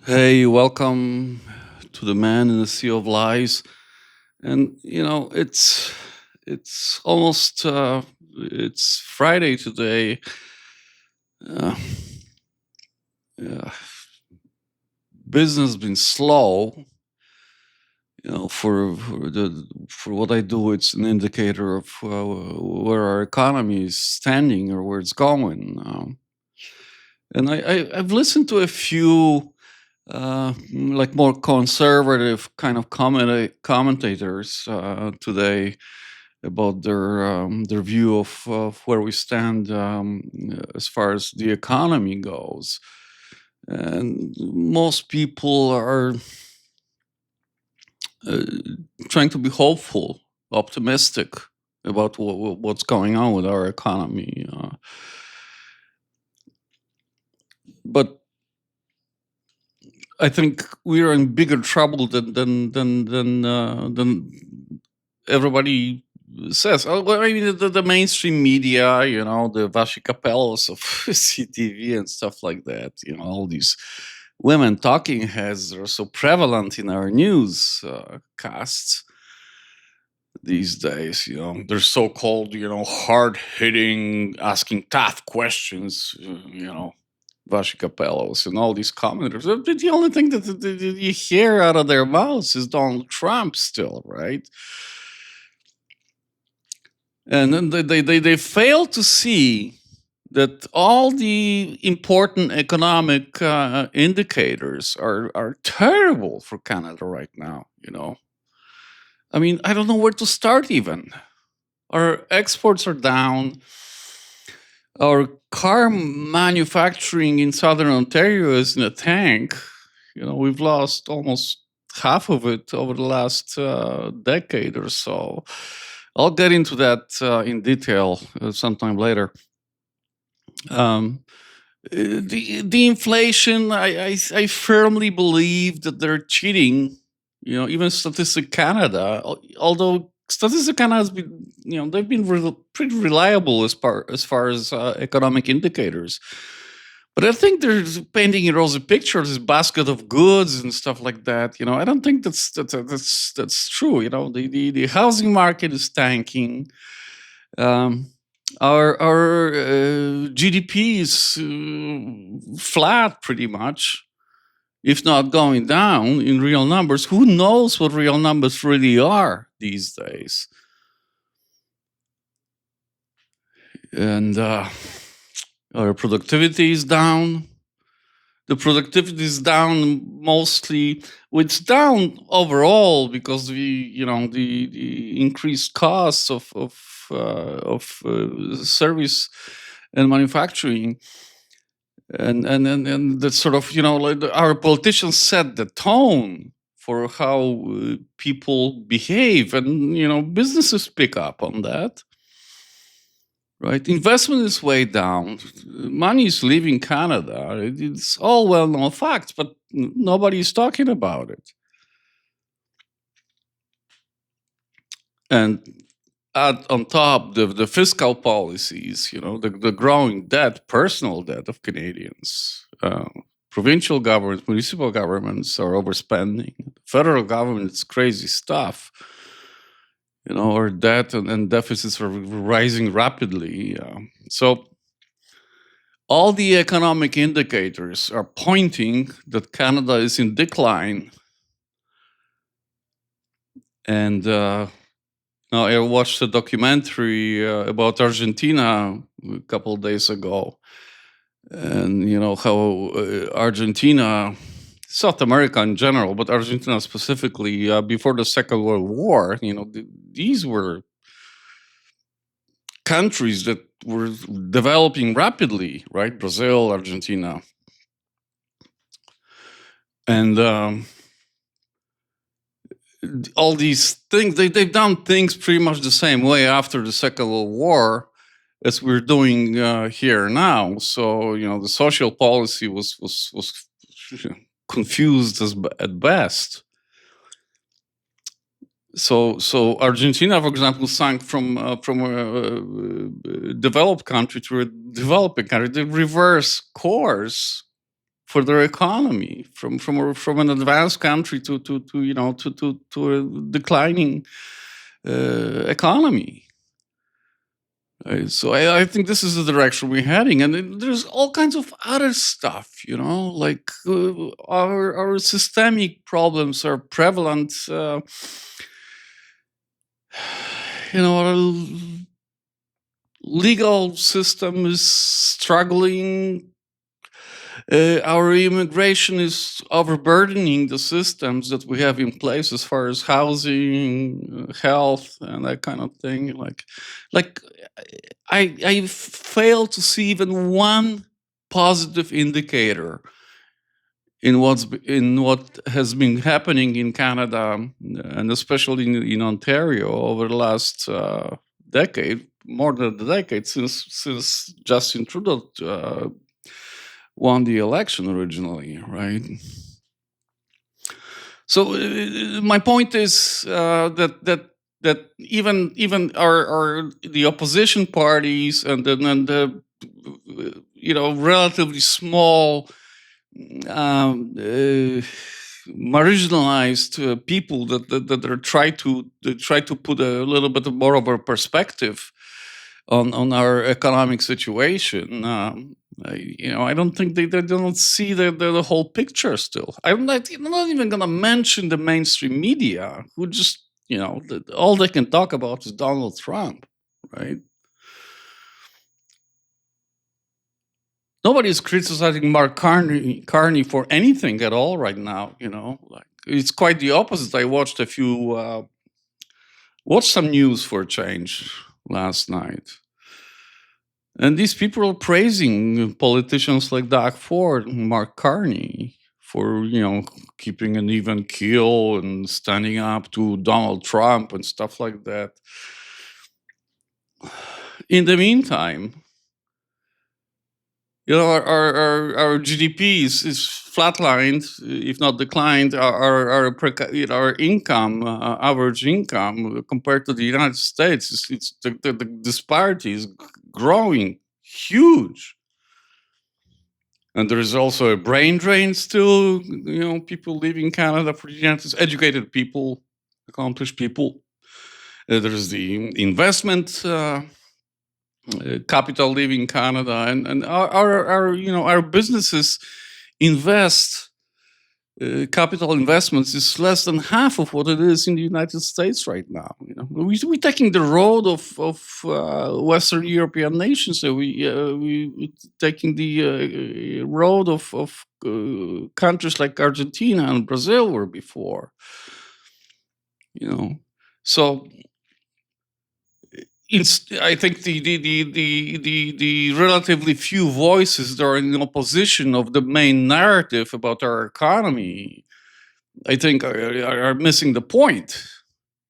Hey, welcome to the Man in the Sea of Lies. And it's almost it's Friday today. Uh, yeah, business been slow. For what I do, it's an indicator of where our economy is standing or where it's going. And I've listened to a few like more conservative kind of commentators today about their view of where we stand as far as the economy goes. And most people are uh, trying to be hopeful, optimistic about what's going on with our economy. But I think we are in bigger trouble than everybody says. Oh, well, I mean, the mainstream media, the Vashi Capellos of CTV and stuff like that. All these women talking heads are so prevalent in our news casts these days. They're so called, hard hitting, asking tough questions. Vashi Capellos and all these commenters. The only thing that you hear out of their mouths is Donald Trump still, right? And then they fail to see that all the important economic indicators are terrible for Canada right now. I mean, I don't know where to start even. Our exports are down. Our car manufacturing in southern Ontario is in a tank. We've lost almost half of it over the last decade or so. I'll get into that in detail sometime later. Um, the inflation, I firmly believe that they're cheating. Even Statistic Canada, although Statistic Canada has been, they've been pretty reliable as far as economic indicators. But I think they're painting a rosy picture, this basket of goods and stuff like that. I don't think that's true. The housing market is tanking. Um, our GDP is flat, pretty much, if not going down in real numbers. Who knows what real numbers really are these days? And our productivity is down. The productivity is down mostly. Well, it's down overall because the increased costs of service and manufacturing, and that sort of like our politicians set the tone for how people behave, and businesses pick up on that. Right, investment is way down. Money is leaving Canada. It's all well-known facts, but nobody's talking about it. And add on top the fiscal policies, the growing debt, personal debt of Canadians. Provincial governments, municipal governments are overspending. Federal government, it's crazy stuff. Our debt and deficits are rising rapidly. So all the economic indicators are pointing that Canada is in decline. And now I watched a documentary about Argentina a couple of days ago, and how Argentina, South America in general, but Argentina specifically, before the Second World War, these were countries that were developing rapidly, right? Brazil, Argentina, and all these things, they've done things pretty much the same way after the Second World War as we're doing here now. So the social policy was confused at best. So Argentina, for example, sank from a developed country to a developing country. The reverse course for their economy from an advanced country to a declining economy. So I think this is the direction we're heading, and there's all kinds of other stuff, like our systemic problems are prevalent. Our legal system is struggling. Our immigration is overburdening the systems that we have in place as far as housing, health, and that kind of thing. Like I fail to see even one positive indicator in what has been happening in Canada, and especially in Ontario over the last decade, more than a decade since Justin Trudeau won the election originally, right? So my point is that even our the opposition parties and the relatively small marginalized people that are try to put a little bit more of a perspective on our economic situation. I don't think they don't see the whole picture still. I'm not even going to mention the mainstream media, who just, all they can talk about is Donald Trump, right? Nobody's criticizing Mark Carney for anything at all right now. It's quite the opposite. I watched some news for a change last night. And these people are praising politicians like Doug Ford and Mark Carney for, keeping an even keel and standing up to Donald Trump and stuff like that. In the meantime, our GDP is flatlined, if not declined. Our income, average income compared to the United States, it's the disparity is growing huge. And there is also a brain drain still. People leaving Canada for the United States, educated people, accomplished people. There's the investment capital leaving Canada, and our businesses invest. Capital investments is less than half of what it is in the United States right now. We're taking the road of Western European nations. So we taking the road of countries like Argentina and Brazil were before. So I think the relatively few voices that are in opposition of the main narrative about our economy, I think, are missing the point.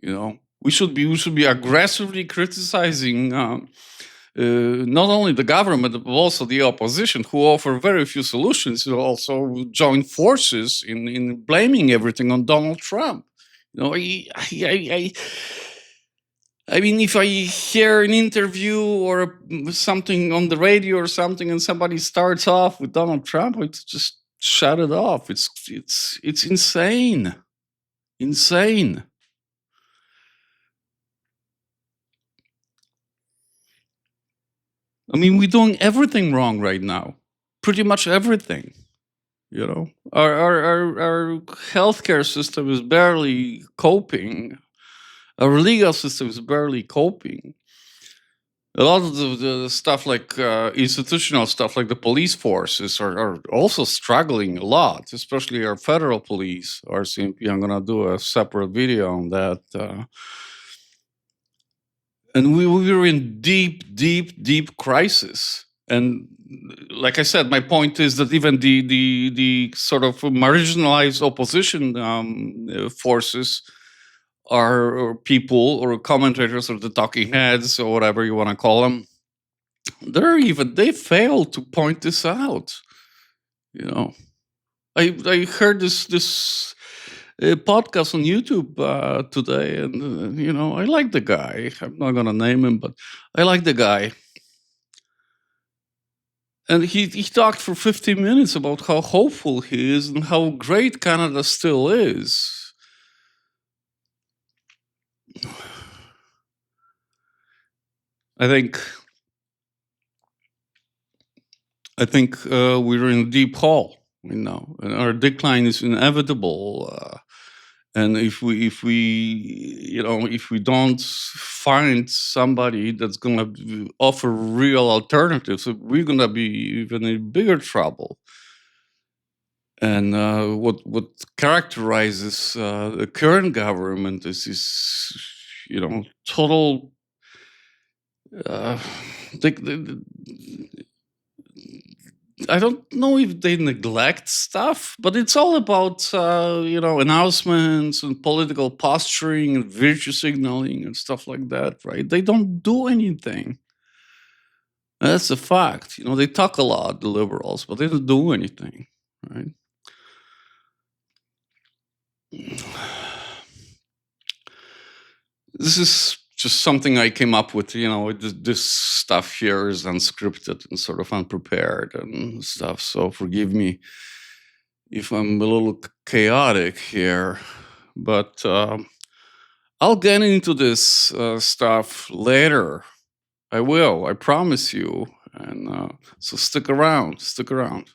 We should be aggressively criticizing not only the government but also the opposition, who offer very few solutions, who also join forces in blaming everything on Donald Trump. I mean, if I hear an interview or something on the radio or something, and somebody starts off with Donald Trump, I just shut it off. It's insane, insane. I mean, we're doing everything wrong right now, pretty much everything. Our healthcare system is barely coping. Our legal system is barely coping. A lot of the stuff like institutional stuff, like the police forces, are also struggling a lot, especially our federal police, RCMP. I'm going to do a separate video on that. And we were in deep crisis. And like I said, my point is that even the sort of marginalized opposition forces or people or commentators or the talking heads or whatever you want to call them, they fail to point this out. I heard this podcast on YouTube today, and I like the guy. I'm not gonna name him, but I like the guy. And he talked for 15 minutes about how hopeful he is and how great Canada still is. I think we're in a deep hole, and our decline is inevitable. And if we don't find somebody that's gonna offer real alternatives, we're gonna be even in bigger trouble. And what characterizes the current government is total. Uh, I don't know if they neglect stuff, but it's all about announcements and political posturing and virtue signaling and stuff like that, right? They don't do anything. That's a fact. They talk a lot, the liberals, but they don't do anything, right? This is just something I came up with. This stuff here is unscripted and sort of unprepared and stuff. So forgive me if I'm a little chaotic here, but I'll get into this stuff later. I will. I promise you. And so stick around. Stick around.